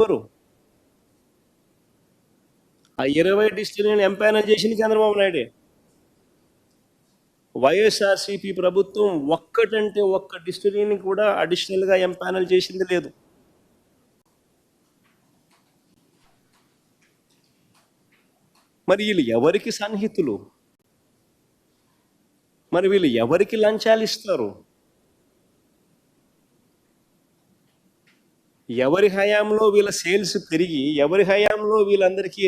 ఎవరు ఆ 20 డిస్టిలరీని ఎంపానల్ చేసింది చంద్రబాబు నాయుడే. వైఎస్ఆర్సీపీ ప్రభుత్వం ఒక్కటంటే ఒక్క డిస్టిలరీని కూడా అడిషనల్గా ఎంపానల్ చేసింది లేదు. మరి వీళ్ళు ఎవరికి సన్నిహితులు? మరి వీళ్ళు ఎవరికి లంచాలు ఇస్తారు? ఎవరి హయాంలో వీళ్ళ సేల్స్ పెరిగి, ఎవరి హయాంలో వీళ్ళందరికీ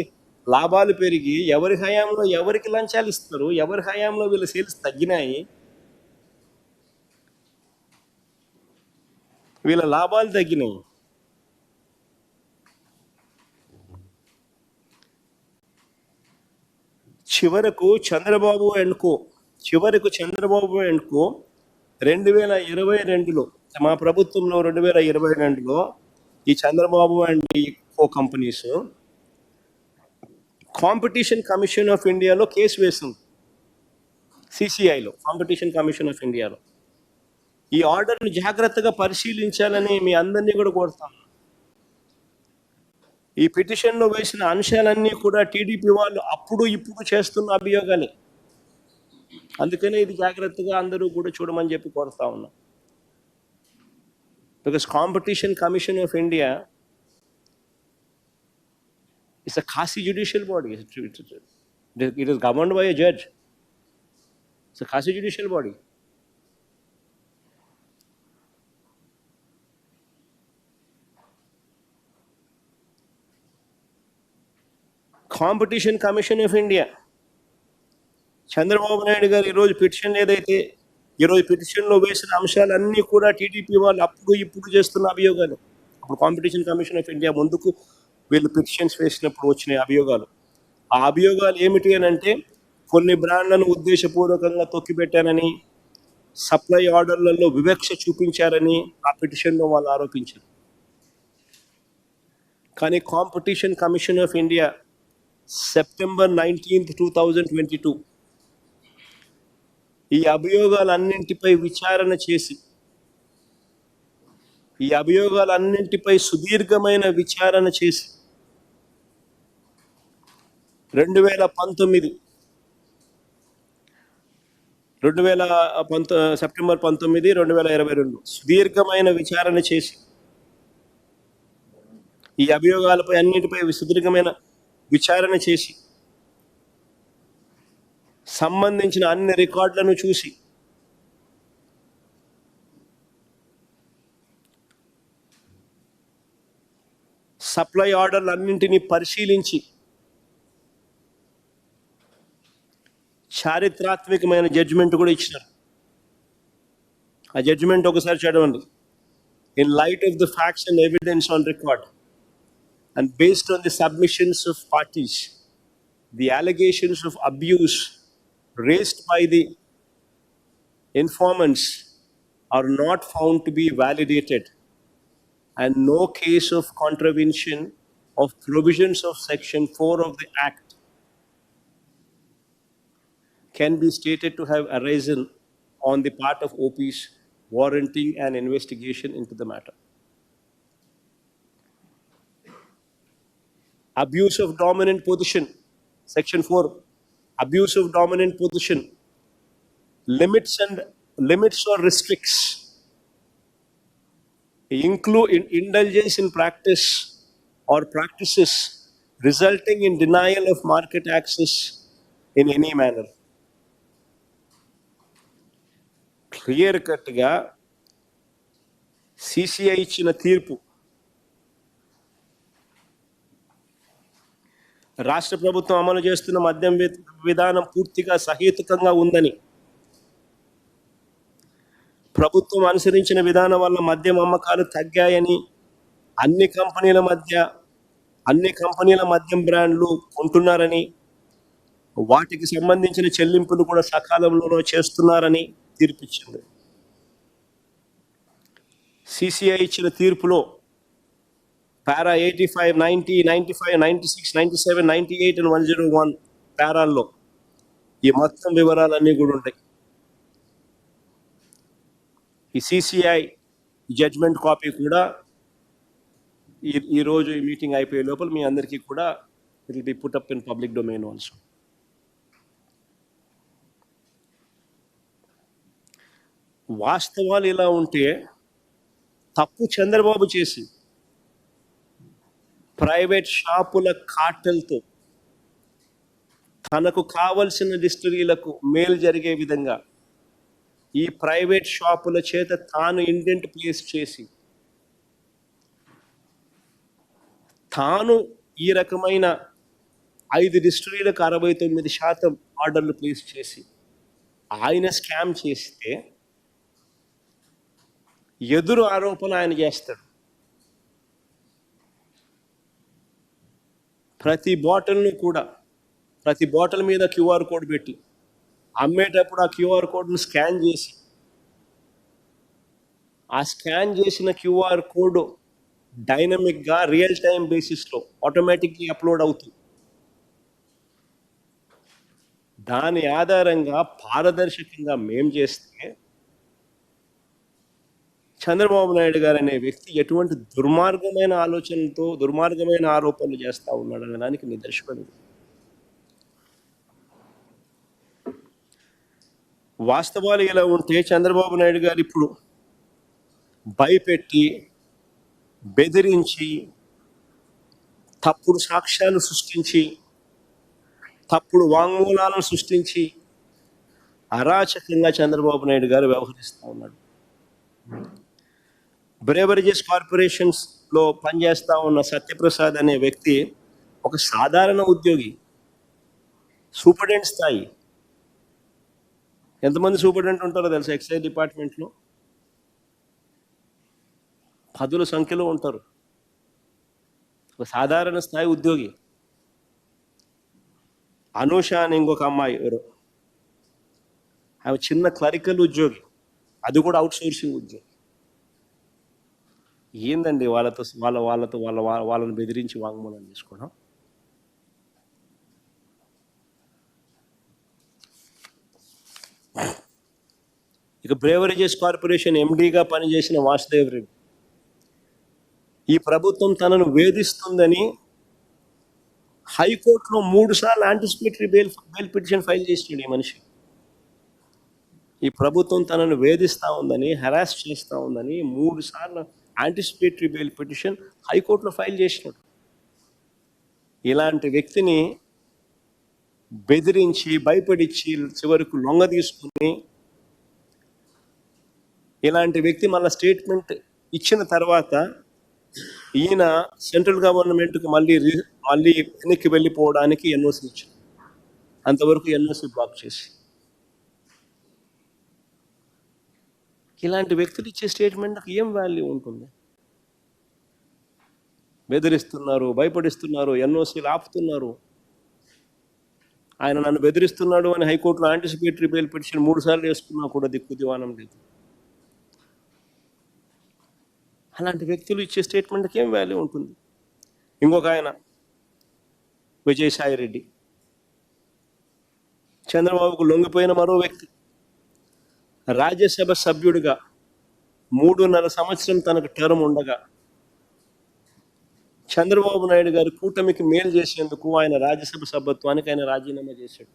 లాభాలు పెరిగి, ఎవరి హయాంలో ఎవరికి లంచాలు ఇస్తారు? ఎవరి హయాంలో వీళ్ళ సేల్స్ తగ్గినాయి, వీళ్ళ లాభాలు తగ్గినాయి? చివరకు చంద్రబాబు అండ్ కో 2022లో మా ప్రభుత్వంలో 2022లో ఈ చంద్రబాబు అండ్ ఈ కో కంపెనీస్ కాంపిటీషన్ కమిషన్ ఆఫ్ ఇండియాలో కేసు వేసింది. సిసిఐలో, కాంపిటీషన్ కమిషన్ ఆఫ్ ఇండియాలో. ఈ ఆర్డర్ని జాగ్రత్తగా పరిశీలించాలని మీ అందరినీ కూడా కోరుతాను. ఈ పిటిషన్లో వేసిన అంశాలన్నీ కూడా టీడీపీ వాళ్ళు అప్పుడు ఇప్పుడు చేస్తున్న అభియోగాలే. అందుకనే ఇది జాగ్రత్తగా అందరూ కూడా చూడమని చెప్పి కోరుతా ఉన్నా. Because competition commission of India is a quasi judicial body. It is governed by a judge. It's a quasi judicial body. Competition commission of India Chandrababu Naidu గారు ఈరోజు పిటిషన్ ఏదైతే ఈరోజు పిటిషన్లో వేసిన అంశాలన్నీ కూడా టీడీపీ వాళ్ళు అప్పుడు ఇప్పుడు చేస్తున్న అభియోగాలు. అప్పుడు కాంపిటీషన్ కమిషన్ ఆఫ్ ఇండియా ముందుకు వీళ్ళు పిటిషన్స్ వేసినప్పుడు వచ్చిన అభియోగాలు. ఆ అభియోగాలు ఏమిటి అని అంటే, కొన్ని బ్రాండ్లను ఉద్దేశపూర్వకంగా తొక్కిపెట్టారని, సప్లై ఆర్డర్లలో వివక్ష చూపించారని ఆ పిటిషన్లో వాళ్ళు ఆరోపించారు. కానీ competition commission of India September 19, 2022 ఈ అభియోగాలన్నింటిపై విచారణ చేసి, ఈ అభియోగాలన్నింటిపై సుదీర్ఘమైన విచారణ చేసి 2019 సెప్టెంబర్ 19, 2022 సుదీర్ఘమైన విచారణ చేసి ఈ అభియోగాలపై అన్నిటిపై సుదీర్ఘమైన విచారణ చేసి సంబంధించిన అన్ని రికార్డులను చూసి సప్లై ఆర్డర్లన్నింటినీ పరిశీలించి చారిత్రాత్మకమైన జడ్జిమెంట్ కూడా ఇచ్చినారు. ఆ జడ్జిమెంట్ ఒకసారి చదవండి. In light of the facts and evidence on record and based on the submissions of parties, the allegations of abuse raised by the informants are not found to be validated, and no case of contravention of provisions of section 4 of the act can be stated to have arisen on the part of OPs warranting an investigation into the matter. Abuse of dominant position, section 4, abuse of dominant position, limits or restricts, include indulgence in practice or practices resulting in denial of market access in any manner. Clear cut ga CCI ఇచ్చిన తీర్పు రాష్ట్ర ప్రభుత్వం అమలు చేస్తున్న మద్యం విధానం పూర్తిగా సహేతుకంగా ఉందని, ప్రభుత్వం అనుసరించిన విధానం వల్ల మద్యం అమ్మకాలు తగ్గాయని, అన్ని కంపెనీల మద్యం బ్రాండ్లు కొంటున్నారని, వాటికి సంబంధించిన చెల్లింపులు కూడా సకాలంలో చేస్తున్నారని తీర్పిచ్చింది. సిసిఐ ఇచ్చిన తీర్పులో పారా 85, 90, 95, 96, 97, 98 and 101 పారాల్లో ఈ మొత్తం వివరాలన్నీ కూడా ఉంటాయి. ఈ సిసిఐ జడ్జ్మెంట్ కాపీ కూడా ఈరోజు ఈ మీటింగ్ అయిపోయే లోపల మీ అందరికీ కూడా it will be put up in public domain also. వాస్తవాలు ఇలా ఉంటే తప్పు చంద్రబాబు చేసి ప్రైవేట్ షాపుల కార్టెల్తో తనకు కావలసిన డిస్టిలరీలకు మేలు జరిగే విధంగా ఈ ప్రైవేట్ షాపుల చేత తాను ఇండెంట్ ప్లేస్ చేసి తాను ఈ రకమైన 5 డిస్టిలరీలకు 69% ఆర్డర్లు ప్లేస్ చేసి ఆయన స్కామ్ చేస్తే ఎదురు ఆరోపణ ఆయన చేస్తాడు. ప్రతి బాటిల్ మీద క్యూఆర్ కోడ్ పెట్టి అమ్మేటప్పుడు ఆ క్యూఆర్ కోడ్ను స్కాన్ చేసి ఆ స్కాన్ చేసిన క్యూఆర్ కోడ్ డైనమిక్గా రియల్ టైం బేసిస్లో ఆటోమేటిక్గా అప్లోడ్ అవుతుంది. దాని ఆధారంగా పారదర్శకంగా మేం చేస్తే చంద్రబాబు నాయుడు గారు అనే వ్యక్తి ఎటువంటి దుర్మార్గమైన ఆలోచనలతో దుర్మార్గమైన ఆరోపణలు చేస్తూ ఉన్నాడు అనడానికి నిదర్శనం. వాస్తవాలు ఇలా ఉంటే చంద్రబాబు నాయుడు గారు ఇప్పుడు భయపెట్టి బెదిరించి తప్పుడు సాక్ష్యాలు సృష్టించి తప్పుడు వాంగ్మూలాలను సృష్టించి అరాచకంగా చంద్రబాబు నాయుడు గారు వ్యవహరిస్తూ ఉన్నాడు. బ్రేవరేజెస్ కార్పొరేషన్స్లో పనిచేస్తూ ఉన్న సత్యప్రసాద్ అనే వ్యక్తి ఒక సాధారణ ఉద్యోగి, సూపరింటెండెంట్ స్థాయి. ఎంతమంది సూపరింటెండెంట్ ఉంటారో తెలుసా ఎక్సైజ్ డిపార్ట్మెంట్లో? 10ల సంఖ్యలో ఉంటారు. ఒక సాధారణ స్థాయి ఉద్యోగి. అనూష అని ఇంకొక అమ్మాయి ఎవరు, ఆమె చిన్న క్లరికల్ ఉద్యోగి, అది కూడా అవుట్ సోర్సింగ్ ఉద్యోగి. ఏందండి వాళ్ళని బెదిరించి వాంగ్మూలం తీసుకోవడం? ఇక బ్రేవరేజెస్ కార్పొరేషన్ ఎండీగా పనిచేసిన వాసుదేవ్ రెడ్డి ఈ ప్రభుత్వం తనను వేధిస్తుందని హైకోర్టులో 3 సార్లు యాంటిసిపేటరీ బెయిల్ పిటిషన్ ఫైల్ చేసినాడు ఈ మనిషి. ఈ ప్రభుత్వం తనను వేధిస్తూ ఉందని, హెరాస్ చేస్తూ ఉందని 3 సార్లు యాంటిసిపేటరీ బెయిల్ పిటిషన్ హైకోర్టులో ఫైల్ చేసినాడు. ఇలాంటి వ్యక్తిని బెదిరించి భయపడిచ్చి చివరకు లొంగ తీసుకుని ఇలాంటి వ్యక్తి మళ్ళీ స్టేట్మెంట్ ఇచ్చిన తర్వాత ఈయన సెంట్రల్ గవర్నమెంట్కి మళ్ళీ వెనక్కి వెళ్ళిపోవడానికి ఎన్ఓసి ఇచ్చారు. అంతవరకు ఎన్ఓసి బ్లాక్ చేసి ఇలాంటి వ్యక్తులు ఇచ్చే స్టేట్మెంట్కి ఏం వాల్యూ ఉంటుంది? బెదిరిస్తున్నారు, భయపడిస్తున్నారు, ఎన్ఓసీలు ఆపుతున్నారు. ఆయన నన్ను బెదిరిస్తున్నాడు అని హైకోర్టులో యాంటిసిపేటరీ బెయిల్ పిటిషన్ 3 సార్లు వేసుకున్నా కూడా దిక్కు దివానం లేదు. అలాంటి వ్యక్తులు ఇచ్చే స్టేట్మెంట్కి ఏం వాల్యూ ఉంటుంది? ఇంకొక ఆయన విజయసాయి రెడ్డి, చంద్రబాబుకు లొంగిపోయిన మరో వ్యక్తి. రాజ్యసభ సభ్యుడిగా 3.5 సంవత్సరం తనకు టర్మ్ ఉండగా చంద్రబాబు నాయుడు గారు కూటమికి మేలు చేసేందుకు ఆయన రాజ్యసభ సభ్యత్వానికి ఆయన రాజీనామా చేశాడు.